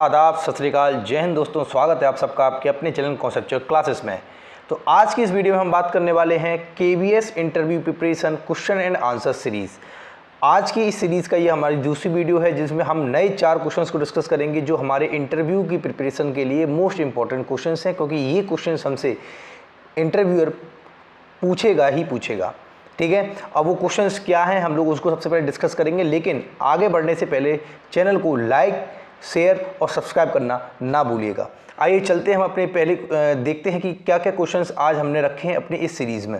आदाब, सत श्री अकाल, जय हिंद दोस्तों। स्वागत है आप सबका आपके अपने चैनल कॉन्सेप्चुअल क्लासेस में। तो आज की इस वीडियो में हम बात करने वाले हैं KVS interview preparation question and answer series. आज की इस सीरीज़ का ये हमारी दूसरी वीडियो है जिसमें हम नए 4 क्वेश्चंस को डिस्कस करेंगे जो हमारे इंटरव्यू की प्रिपरेशन के लिए मोस्ट इंपॉर्टेंट क्वेश्चंस हैं, क्योंकि ये क्वेश्चंस हमसे इंटरव्यूअर पूछेगा ही पूछेगा। ठीक है, अब वो क्वेश्चंस क्या हैं हम लोग उसको सबसे पहले डिस्कस करेंगे, लेकिन आगे बढ़ने से पहले चैनल को लाइक, शेयर और सब्सक्राइब करना ना भूलिएगा। आइए चलते हैं हम अपने पहले देखते हैं कि क्या क्या क्वेश्चंस आज हमने रखे हैं अपनी इस सीरीज़ में।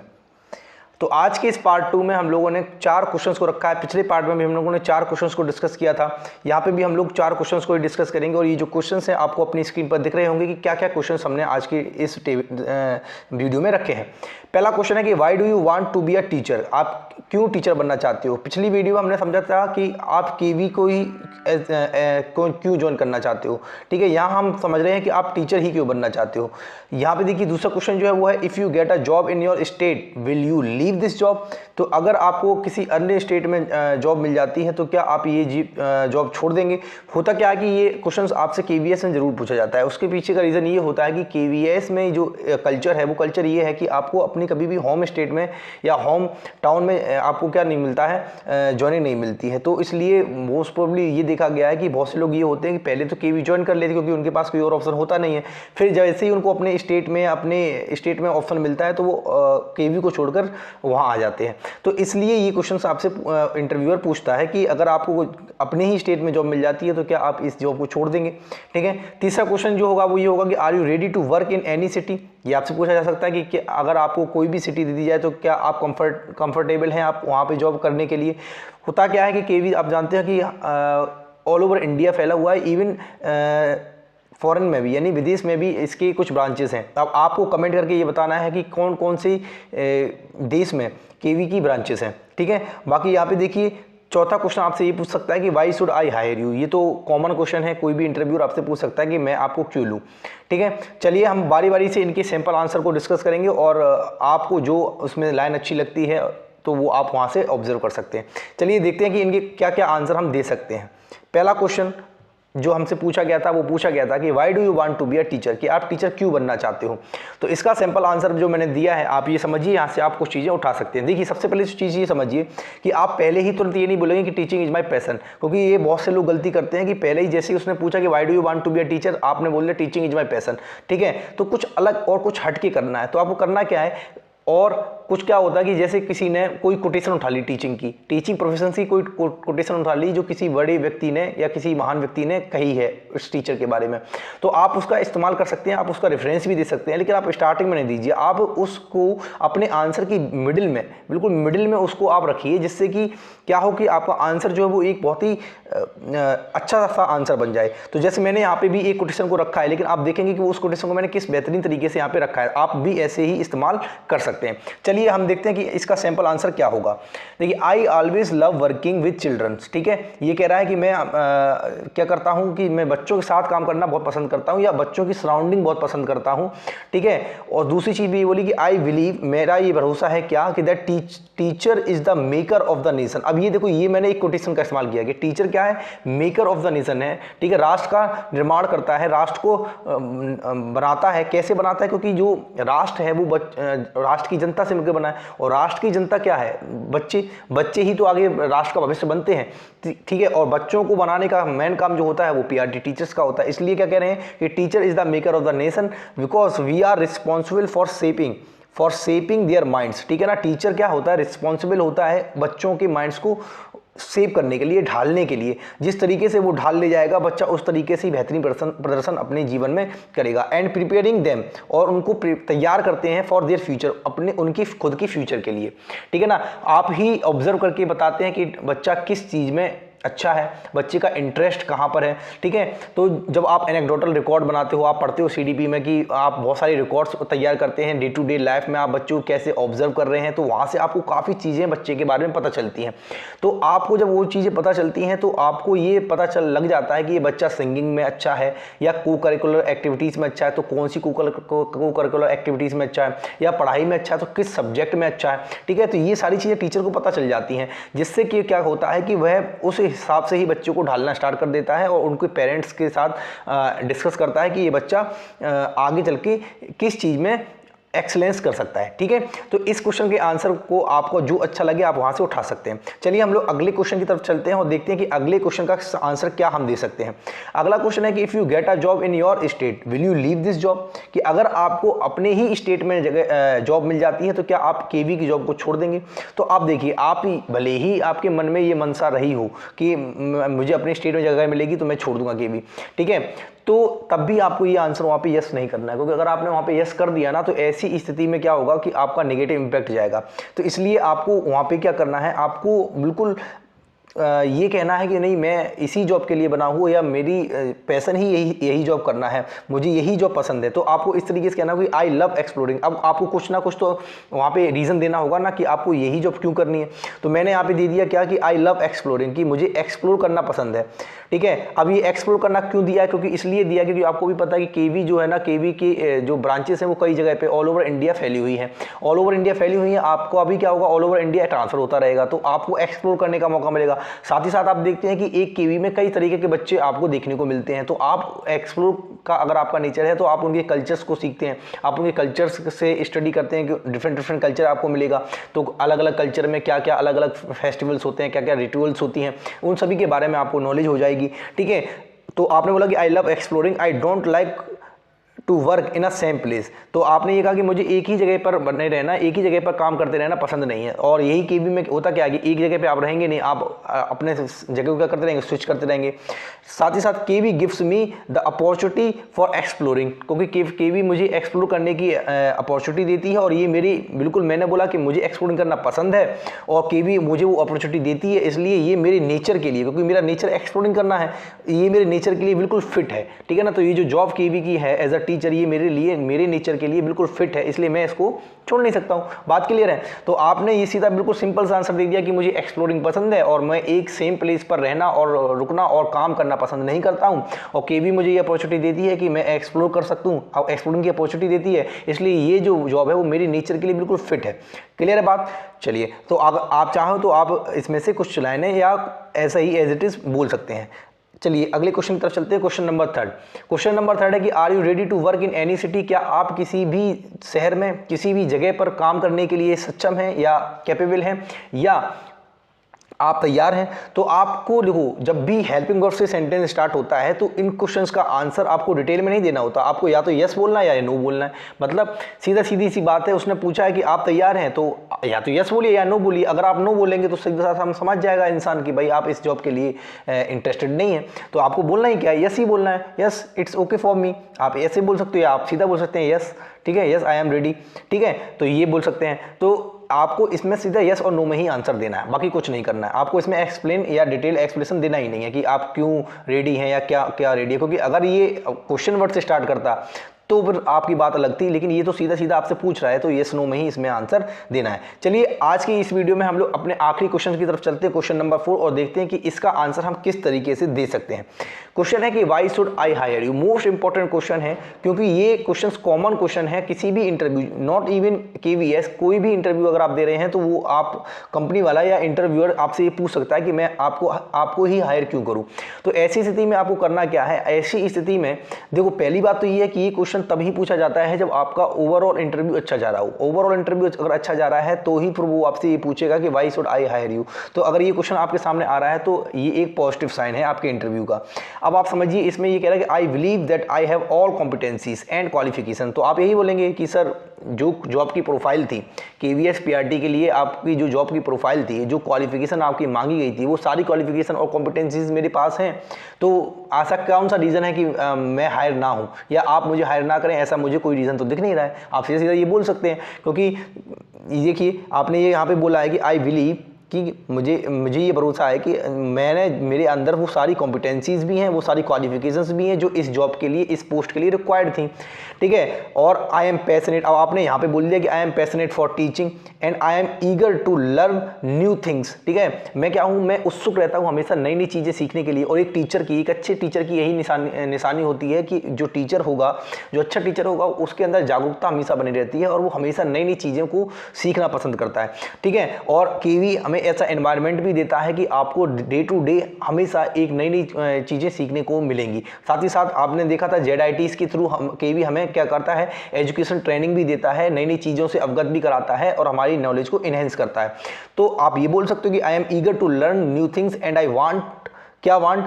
तो आज के इस पार्ट 2 में हम लोगों ने 4 क्वेश्चंस को रखा है। पिछले पार्ट में भी हम लोगों ने 4 क्वेश्चंस को डिस्कस किया था। यहाँ पे भी हम लोग 4 क्वेश्चंस को डिस्कस करेंगे और ये जो क्वेश्चंस हैं आपको अपनी स्क्रीन पर दिख रहे होंगे कि क्या क्या क्वेश्चंस हमने आज के इस वीडियो में रखे हैं। पहला क्वेश्चन है कि why do you want to be a teacher, आप क्यों टीचर बनना चाहते हो। पिछली वीडियो में हमने समझा था कि आप केवी को ही क्यों ज्वाइन करना चाहते हो। ठीक है, यहाँ हम समझ रहे हैं कि आप टीचर ही क्यों बनना चाहते हो। यहाँ पे देखिए दूसरा क्वेश्चन जो है वो है if you get a job in your state will you leave this job. तो अगर आपको किसी अन्य स्टेट में जॉब मिल जाती है तो क्या आप ये जॉब छोड़ देंगे। होता क्या है कि ये क्वेश्चन आपसे केवीएस में जरूर पूछा जाता है। उसके पीछे का रीज़न ये होता है कि केवीएस में जो कल्चर है वो कल्चर ये है कि आपको अपनी कभी भी होम स्टेट में या होम टाउन में आपको क्या नहीं मिलता है, ज्वाइनिंग नहीं मिलती है। तो इसलिए मोस्ट प्रोबेबली ये देखा गया है कि बहुत से लोग ये होते हैं कि पहले तो केवी ज्वाइन कर लेते क्योंकि उनके पास कोई और ऑप्शन होता नहीं है। फिर जैसे ही उनको अपने स्टेट में ऑप्शन मिलता है तो वो केवी को छोड़कर वहाँ आ जाते हैं। तो इसलिए ये क्वेश्चन आपसे इंटरव्यूअर पूछता है कि अगर आपको अपने ही स्टेट में जॉब मिल जाती है तो क्या आप इस जॉब को छोड़ देंगे। ठीक है, तीसरा क्वेश्चन जो होगा वो ये होगा कि are you ready to work in any city. ये आपसे पूछा जा सकता है कि अगर आपको कोई भी सिटी दे दी जाए तो क्या आप कंफर्टेबल हैं आप वहाँ पे जॉब करने के लिए। होता क्या है कि केवी आप जानते हैं कि ऑल ओवर इंडिया फैला हुआ है, इवन फॉरेन में भी यानी विदेश में भी इसके कुछ ब्रांचेस हैं। अब आपको कमेंट करके ये बताना है कि कौन कौन से देश में केवी की ब्रांचेस हैं। ठीक है, बाकी यहाँ पे देखिए चौथा क्वेश्चन आपसे ये पूछ सकता है कि why should I hire you. ये तो कॉमन क्वेश्चन है, कोई भी इंटरव्यूअर आपसे पूछ सकता है कि मैं आपको क्यों लूँ। ठीक है, चलिए हम बारी बारी से इनके सैंपल आंसर को डिस्कस करेंगे और आपको जो उसमें लाइन अच्छी लगती है तो वो आप वहाँ से ऑब्जर्व कर सकते हैं। चलिए देखते हैं कि इनके क्या क्या आंसर हम दे सकते हैं। पहला क्वेश्चन जो हमसे पूछा गया था वो पूछा गया था कि why do you want to be a teacher, कि आप टीचर क्यों बनना चाहते हो। तो इसका सैंपल आंसर जो मैंने दिया है आप ये समझिए, यहाँ से आप कुछ चीज़ें उठा सकते हैं। देखिए सबसे पहले चीज़ ये समझिए कि आप पहले ही तुरंत ये नहीं बोलेंगे कि टीचिंग इज माई पैशन, क्योंकि ये बहुत से लोग गलती करते हैं कि पहले ही जैसे ही उसने पूछा कि why do you want to be a teacher आपने बोल दिया टीचिंग इज माई पैशन। ठीक है, तो कुछ अलग और कुछ हटके करना है। तो आपको करना क्या है, और कुछ क्या होता है कि जैसे किसी ने कोई कोटेशन उठा ली टीचिंग प्रोफेशन की कोई कोटेशन उठा ली जो किसी बड़े व्यक्ति ने या किसी महान व्यक्ति ने कही है उस टीचर के बारे में, तो आप उसका इस्तेमाल कर सकते हैं, आप उसका रेफरेंस भी दे सकते हैं, लेकिन आप स्टार्टिंग में नहीं दीजिए। आप उसको अपने आंसर की मिडिल में, बिल्कुल मिडिल में उसको आप रखिए, जिससे कि क्या हो कि आपका आंसर जो है वो एक बहुत ही अच्छा सा आंसर बन जाए। तो जैसे मैंने यहाँ पे भी एक कोटेशन को रखा है, लेकिन आप देखेंगे कि उस कोटेशन को मैंने किस बेहतरीन तरीके से यहाँ पे रखा है। आप भी ऐसे ही इस्तेमाल कर सकते हैं। चलिए हम देखते हैं कि इसका सैंपल आंसर क्या होगा। देखिए I always love working with childrens. ठीक है, ये कह रहा है कि मैं क्या करता हूँ कि मैं बच्चों के साथ काम करना बहुत पसंद करता हूँ या बच्चों की सराउंडिंग बहुत पसंद करता हूँ। ठीक है, और दूसरी चीज़ भी ये बोली कि आई बिलीव, मेरा ये भरोसा है क्या कि that teacher is the maker of the nation. अब ये देखो, ये मैंने एक कोटेशन का इस्तेमाल किया कि टीचर क्या है, मेकर ऑफ द नेशन है। ठीक है, राष्ट्र का निर्माण करता है, राष्ट्र को बनाता है। कैसे बनाता है, क्योंकि जो राष्ट्र है वो राष्ट्र की जनता से मिलकर बना है, और राष्ट्र की जनता क्या है, बच्चे ही तो आगे राष्ट्र का भविष्य बनते हैं। ठीक है, और बच्चों को बनाने का मेन काम जो होता है वो पीआरटी टीचर्स का होता है। इसलिए क्या कह रहे हैं कि teacher is the maker of the nation because we are responsible for shaping their minds. ठीक है ना, टीचर क्या होता है, रिस्पॉन्सिबल होता है बच्चों के माइंड्स को सेव करने के लिए, ढालने के लिए। जिस तरीके से वो ढाल ले जाएगा बच्चा उस तरीके से बेहतरीन प्रदर्शन अपने जीवन में करेगा। एंड प्रिपेयरिंग देम, और उनको तैयार करते हैं फॉर देयर फ्यूचर, उनकी खुद की फ्यूचर के लिए। ठीक है ना, आप ही ऑब्जर्व करके बताते हैं कि बच्चा किस चीज़ में अच्छा है, बच्चे का इंटरेस्ट कहाँ पर है। ठीक है, तो जब आप एनेक्डोटल रिकॉर्ड बनाते हो, आप पढ़ते हो सीडीपी में कि आप बहुत सारी रिकॉर्ड्स तैयार करते हैं डे टू डे लाइफ में, आप बच्चों को कैसे ऑब्जर्व कर रहे हैं, तो वहाँ से आपको काफ़ी चीज़ें बच्चे के बारे में पता चलती हैं। तो आपको जब वो चीज़ें पता चलती हैं तो आपको ये पता लग जाता है कि ये बच्चा सिंगिंग में अच्छा है या को करिकुलर एक्टिविटीज़ में अच्छा है, तो कौन सी को करिकुलर एक्टिविटीज़ में अच्छा है, या पढ़ाई में अच्छा है तो किस सब्जेक्ट में अच्छा है। ठीक है, तो ये सारी चीज़ें टीचर को पता चल जाती हैं, जिससे कि क्या होता है कि वह उस हिसाब से ही बच्चों को ढालना स्टार्ट कर देता है और उनके पेरेंट्स के साथ डिस्कस करता है कि ये बच्चा आगे चल के किस चीज़ में एक्सलेंस कर सकता है। ठीक है, तो इस क्वेश्चन के आंसर को आपको जो अच्छा लगे आप वहां से उठा सकते हैं। चलिए हम लोग अगले क्वेश्चन की तरफ चलते हैं और देखते हैं कि अगले क्वेश्चन का आंसर क्या हम दे सकते हैं। अगला क्वेश्चन है कि if you get a job in your state will you leave this job, कि अगर आपको अपने ही स्टेट में जगह जॉब मिल जाती है तो क्या आप केवी की जॉब को छोड़ देंगे। तो आप देखिए, आप भले ही आपके मन में ये मनसा रही हो कि मुझे अपने स्टेट में जगह मिलेगी तो मैं छोड़ दूंगा केवी, ठीक है, तो तब भी आपको ये आंसर वहाँ पे यस नहीं करना है, क्योंकि अगर आपने वहाँ पे यस कर दिया ना तो ऐसी स्थिति में क्या होगा कि आपका नेगेटिव इंपैक्ट जाएगा। तो इसलिए आपको वहाँ पे क्या करना है, आपको बिल्कुल ये कहना है कि नहीं मैं इसी जॉब के लिए बना हूँ या मेरी पैशन ही यही जॉब करना है, मुझे यही जॉब पसंद है। तो आपको इस तरीके से कहना होगा कि आई लव एक्सप्लोरिंग। अब आपको कुछ ना कुछ तो वहाँ पे रीज़न देना होगा ना कि आपको यही जॉब क्यों करनी है। तो मैंने यहाँ पे दे दिया क्या कि आई लव एक्सप्लोरिंग, कि मुझे एक्सप्लोर करना पसंद है। ठीक है, अब ये एक्सप्लोर करना क्यों दिया है, क्योंकि इसलिए दिया क्योंकि आपको भी पता है कि केवी जो है ना, केवी की जो ब्रांचेस हैं वो कई जगह पे ऑल ओवर इंडिया फैली हुई है। ऑल ओवर इंडिया फैली हुई है, आपको अभी क्या होगा, ऑल ओवर इंडिया ट्रांसफर होता रहेगा तो आपको एक्सप्लोर करने का मौका मिलेगा। साथ ही साथ आप देखते हैं कि एक केवी में कई तरीके के बच्चे आपको देखने को मिलते हैं, तो आप एक्सप्लोर का अगर आपका नेचर है तो आप उनके कल्चर्स को सीखते हैं, आप उनके कल्चर्स से स्टडी करते हैं कि डिफरेंट कल्चर आपको मिलेगा। तो अलग अलग कल्चर में क्या क्या अलग अलग फेस्टिवल्स होते हैं, क्या क्या रिचुअल्स होती हैं, उन सभी के बारे में आपको नॉलेज हो जाएगी। ठीक है, तो आपने बोला कि I love exploring, I don't like to work in a same place. तो आपने ये कहा कि मुझे एक ही जगह पर बने रहना, एक ही जगह पर काम करते रहना पसंद नहीं है। और यही केवी में होता क्या है कि एक जगह पे आप रहेंगे नहीं, आप अपने जगह को क्या करते रहेंगे, स्विच करते रहेंगे। साथ ही साथ KV gives me the opportunity for exploring, क्योंकि केवी मुझे एक्सप्लोर करने की अपॉर्चुनिटी देती है और ये मेरी बिल्कुल, मैंने बोला कि मुझे एक्सप्लोर करना पसंद है और केवी मुझे वो अपॉर्चुनिटी देती है, इसलिए ये मेरे नेचर के लिए, क्योंकि मेरा नेचर एक्सप्लोरिंग करना है, ये मेरे नेचर के लिए बिल्कुल फिट है। ठीक है ना, तो ये जो जॉब केवी की है एज अ टीचर, ये मेरे लिए, मेरे नेचर के लिए बिल्कुल फिट है, इसलिए मैं इसको छोड़ नहीं सकता हूं। बात क्लियर है। तो आपने ये सीधा बिल्कुल सिंपल सा आंसर दे दिया कि मुझे एक्सप्लोरिंग पसंद है और मैं एक सेम प्लेस पर रहना और रुकना और काम करना पसंद नहीं करता हूं, और केवी मुझे ये अपॉर्चुनिटी देती है कि मैं एक्सप्लोर कर सकता हूं, और एक्सप्लोरिंग की अपॉर्चुनिटी देती है, इसलिए ये जो जॉब है वो मेरी नेचर के लिए बिल्कुल फिट है। क्लियर है बात। चलिए, तो अगर आप चाहो तो आप इसमें से कुछ लाइनें या ऐसा ही एज इट इज बोल सकते हैं। चलिए अगले क्वेश्चन की तरफ चलते हैं। Question number third. Question number third है कि are you ready to work in any city, क्या आप किसी भी शहर में किसी भी जगह पर काम करने के लिए सक्षम हैं या कैपेबल हैं, या आप तैयार हैं। तो आपको देखो, जब भी हेल्पिंग वर्ब से सेंटेंस स्टार्ट होता है तो इन क्वेश्चंस का आंसर आपको डिटेल में नहीं देना होता, आपको या तो यस बोलना है या नो बोलना है। मतलब सीधी सी बात है, उसने पूछा है कि आप तैयार हैं तो या तो यस बोलिए या नो बोलिए। अगर आप नो बोलेंगे तो सीधा सा हम समझ जाएगा इंसान कि भाई आप इस जॉब के लिए इंटरेस्टेड नहीं है। तो आपको बोलना ही क्या है, यस ही बोलना है, yes it's okay for me. आप ऐसे बोल सकते हो या आप सीधा बोल सकते हैं यस, ठीक है, यस आई एम रेडी। ठीक है, तो ये बोल सकते हैं। तो आपको इसमें सीधा यस और नो में ही आंसर देना है, बाकी कुछ नहीं करना है। आपको इसमें एक्सप्लेन या डिटेल एक्सप्लेनेशन देना ही नहीं है कि आप क्यों रेडी हैं या क्या क्या रेडी है, क्योंकि अगर ये क्वेश्चन वर्ड से स्टार्ट करता तो फिर आपकी बात अलग थी, लेकिन ये तो सीधा आपसे पूछ रहा है तो येस नो में ही इसमें आंसर देना है। चलिए आज की इस वीडियो में हम लोग अपने आखिरी क्वेश्चन की तरफ चलते हैं, क्वेश्चन नंबर 4, और देखते हैं कि इसका आंसर हम किस तरीके से दे सकते हैं। क्वेश्चन है कि why should I hire you. Most important question है, क्योंकि ये क्वेश्चन कॉमन क्वेश्चन है किसी भी इंटरव्यू, नॉट इवन केवीएस, कोई भी इंटरव्यू अगर आप दे रहे हैं तो वो आप कंपनी वाला या इंटरव्यूअर आपसे ये पूछ सकता है कि मैं आपको ही हायर क्यों करूं। तो ऐसी स्थिति में आपको करना क्या है, ऐसी स्थिति में देखो पहली बात तो ये है कि ये क्वेश्चन तभी पूछा जाता है जब आपका ओवरऑल इंटरव्यू अच्छा जा रहा हो। ओवरऑल इंटरव्यू अगर अच्छा जा रहा है तो ही फिर वो आपसे ये पूछेगा कि why should I hire you. तो अगर ये क्वेश्चन आपके सामने आ रहा है तो ये एक पॉजिटिव साइन है आपके इंटरव्यू का। अब आप समझिए, इसमें ये कह रहा है कि I believe that I have all competencies and qualification. तो आप यही बोलेंगे कि सर जो जॉब की प्रोफाइल थी केवीएस पीआरटी के लिए, आपकी जो जॉब की प्रोफाइल थी, जो क्वालिफिकेशन आपकी मांगी गई थी, वो सारी क्वालिफिकेशन और कॉम्पिटेंसीज मेरे पास हैं। तो ऐसा कौन सा रीज़न है कि मैं हायर ना हूँ या आप मुझे हायर ना करें, ऐसा मुझे कोई रीज़न तो दिख नहीं रहा है। आप सीधा ये बोल सकते हैं, क्योंकि देखिए आपने ये यहाँ पे बोला है कि आई बिलीव कि मुझे ये भरोसा है कि मेरे अंदर वो सारी कॉम्पिटेंसीज भी हैं, वो सारी क्वालिफिकेशंस भी हैं जो इस जॉब के लिए, इस पोस्ट के लिए रिक्वायर्ड थी। ठीक है, और आई एम पैशनेट, अब आपने यहाँ पे बोल दिया कि I am passionate for teaching and I am eager to learn new things. ठीक है, मैं क्या हूँ, मैं उत्सुक रहता हूँ हमेशा नई नई चीज़ें सीखने के लिए। और एक टीचर की, एक अच्छे टीचर की यही निशानी होती है कि जो टीचर होगा, जो अच्छा टीचर होगा, उसके अंदर जागरूकता हमेशा बनी रहती है और वो हमेशा नई नई चीज़ों को सीखना पसंद करता है। ठीक है, और केवी हमें हमें ऐसा एनवायरनमेंट भी देता है कि आपको डे टू डे हमेशा एक नई नई चीज़ें सीखने को मिलेंगी। साथ ही साथ आपने देखा था ZITs के थ्रू हम केवी हमें क्या करता है, एजुकेशन ट्रेनिंग भी देता है, नई नई चीज़ों से अवगत भी कराता है और हमारी नॉलेज को इनहेंस करता है। तो आप ये बोल सकते हो कि I am eager to learn new things and I want, क्या वांट,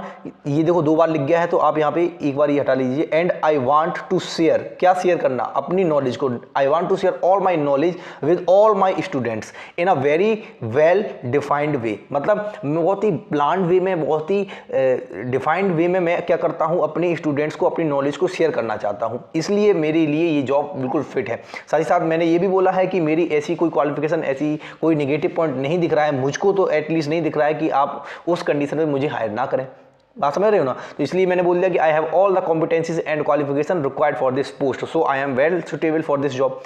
ये देखो 2 बार लिख गया है तो आप यहाँ पे एक बार ये हटा लीजिए। And I want to share, क्या शेयर करना, अपनी नॉलेज को। I want to share all my knowledge with all my students in a very well defined way, मतलब बहुत ही प्लान्ड वे में, बहुत ही डिफाइंड वे में मैं क्या करता हूँ, अपने स्टूडेंट्स को अपनी नॉलेज को शेयर करना चाहता हूँ, इसलिए मेरे लिए ये जॉब बिल्कुल फिट है। साथ ही साथ मैंने ये भी बोला है कि मेरी ऐसी कोई क्वालिफिकेशन, ऐसी कोई निगेटिव पॉइंट नहीं दिख रहा है, मुझको तो एटलीस्ट नहीं दिख रहा है कि आप उस कंडीशन में मुझे हायर ना करें। बात समझ रहे हो ना? तो इसलिए मैंने बोल दिया कि I have all the competencies and qualification required for this post, so I am well suitable for this job.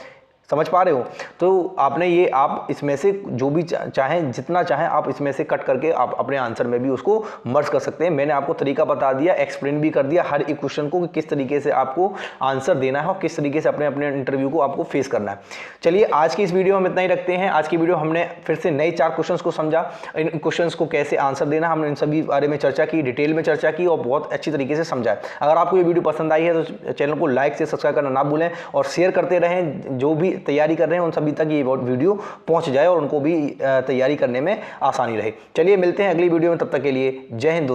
समझ पा रहे हो? तो आपने ये, आप इसमें से जो भी चाहें, जितना चाहें आप इसमें से कट करके आप अपने आंसर में भी उसको मर्ज कर सकते हैं। मैंने आपको तरीका बता दिया, एक्सप्लेन भी कर दिया हर एक क्वेश्चन को कि किस तरीके से आपको आंसर देना है और किस तरीके से अपने अपने इंटरव्यू को आपको फेस करना है। चलिए आज की इस वीडियो में इतना ही रखते हैं। आज की वीडियो हमने फिर से नए 4 क्वेश्चन को समझा, इन क्वेश्चन को कैसे आंसर देना, हमने इन सभी बारे में चर्चा की, डिटेल में चर्चा की और बहुत अच्छी तरीके से समझा। अगर आपको ये वीडियो पसंद आई है तो चैनल को लाइक से सब्सक्राइब करना ना भूलें और शेयर करते रहें। जो भी तैयारी कर रहे हैं उन सभी तक ये वीडियो पहुंच जाए और उनको भी तैयारी करने में आसानी रहे। चलिए मिलते हैं अगली वीडियो में, तब तक के लिए जय हिंद दोस्तों।